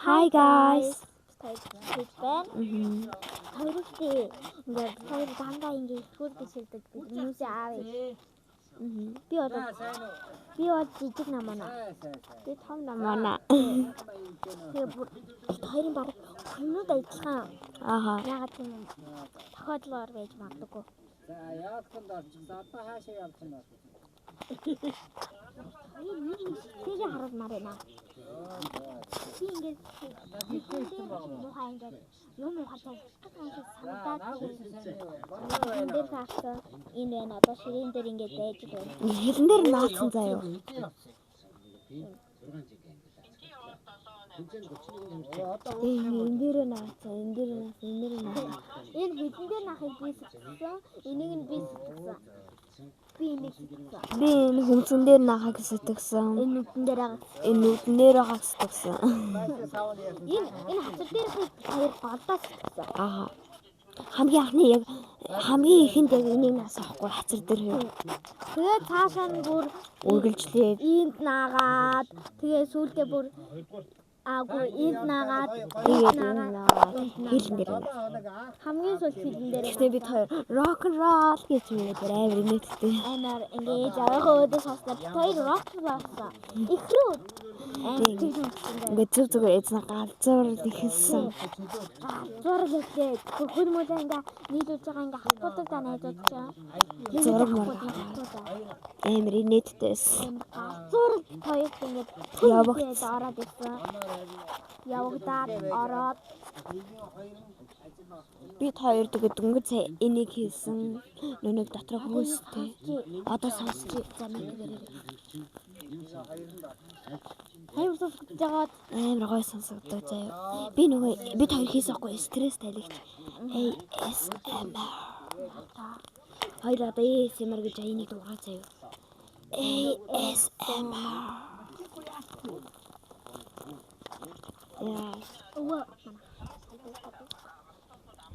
Hi guys. Хоёртой ингээд хоёр дандаа ингээд хөл гэж хэлдэг. Хүмүүсээ аав. Би бол жижиг намана. Би том намана. Тэгээ бүр хоёрын баг хүмүүс адилхан. Ааха. Ягаад тийм юм? Тохиолдлоор байж магадгүй. За яахан дорчихсан. Одоо хаашаа явж байна? Тэгээ харуулмаар байна. Би ингээд мухаа ингээд юм хатаа санагдаад энэ дээр таасан энэ байна. Одоо ширээн дээр ингээд байж байна. Хэлэн дээр наацсан заяа. Энэ дээр наацсан, энэ дээр наацсан, энэ дээр наацсан. Энэ хэдэн дээр нахыг би сэтгэсэн. Энийг нь би сэтгэсэн. Би энийг сэтгэсэн. Би энэ хүнсэн дээр наахыг сэтгэсэн. Энэ нүдэн дээр байгаа. Энэ нүдэн дээр байгаа сэтгэсэн. Энэ хатар дээр хоёр голдоо сэтгэсэн. Ааха. Хамгийн анхны яг хамгийн ихэнд яг энийг наасахгүй хацар дээр хэв. Тэгээ цаашаа нь бүр үргэлжлээд энд наагаад тэгээ сүүлдээ бүр энд наагаад тэгээд наагаад хэлэн дээр. хамгийн сүүлд хэлэн дээр. Гэхдээ бид хоёр rock and roll гэж хэлээд амар инээдтэй. Амар ингээд авахуудаас хасна. Тэр rock болсон. Ихрүү. Ингээд зүгээр эзнэ галзуур ихэлсэн. Зураг лээ. Хөлмөлөө ингээд нийлүүлж байгаа ингээд хатуудаг та найзууд чаа. Зураг амар инээдтэйс. Зураг хоёр ингээд явагд ороод ирсэн. Явагдаад ороод бид хоёр тэгээд дөнгөж энийг хийсэн. Нүг дотроо хөөстэй. Одоо сонсч замыг гэрээ. Хайр сонсож байгаа амар гой сонсогддог заяа. Би нөгөө бид хоёр хийсэхгүй стресс тайлгч. ASMR. Хоёр одоо ASMR гэж энийг дуурай заяа. ASMR. Яа.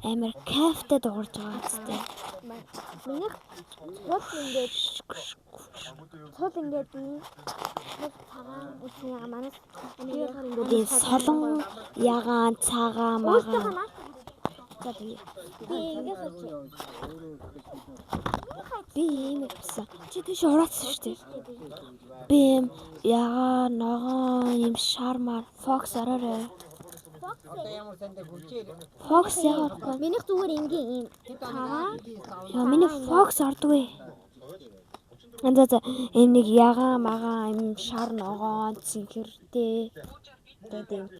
Амар кафтад дуурж байгаа зүтэй. минийх цол ингээд цагаан үсний манаас Тэгээд солон ягаан цагаан магаан. За би ингээд би юм гэсэн. Чи тийш ураацсан шүү дээ. Би ягаан ногоон юм шармар фокс ороорой. Фокс яагаад минийх зүгээр ингийн юм цагаан яа миний фокс ордгүй. За энэ нэг ягаан магаан юм шар ногоон цэнхэртэй. Тэгээд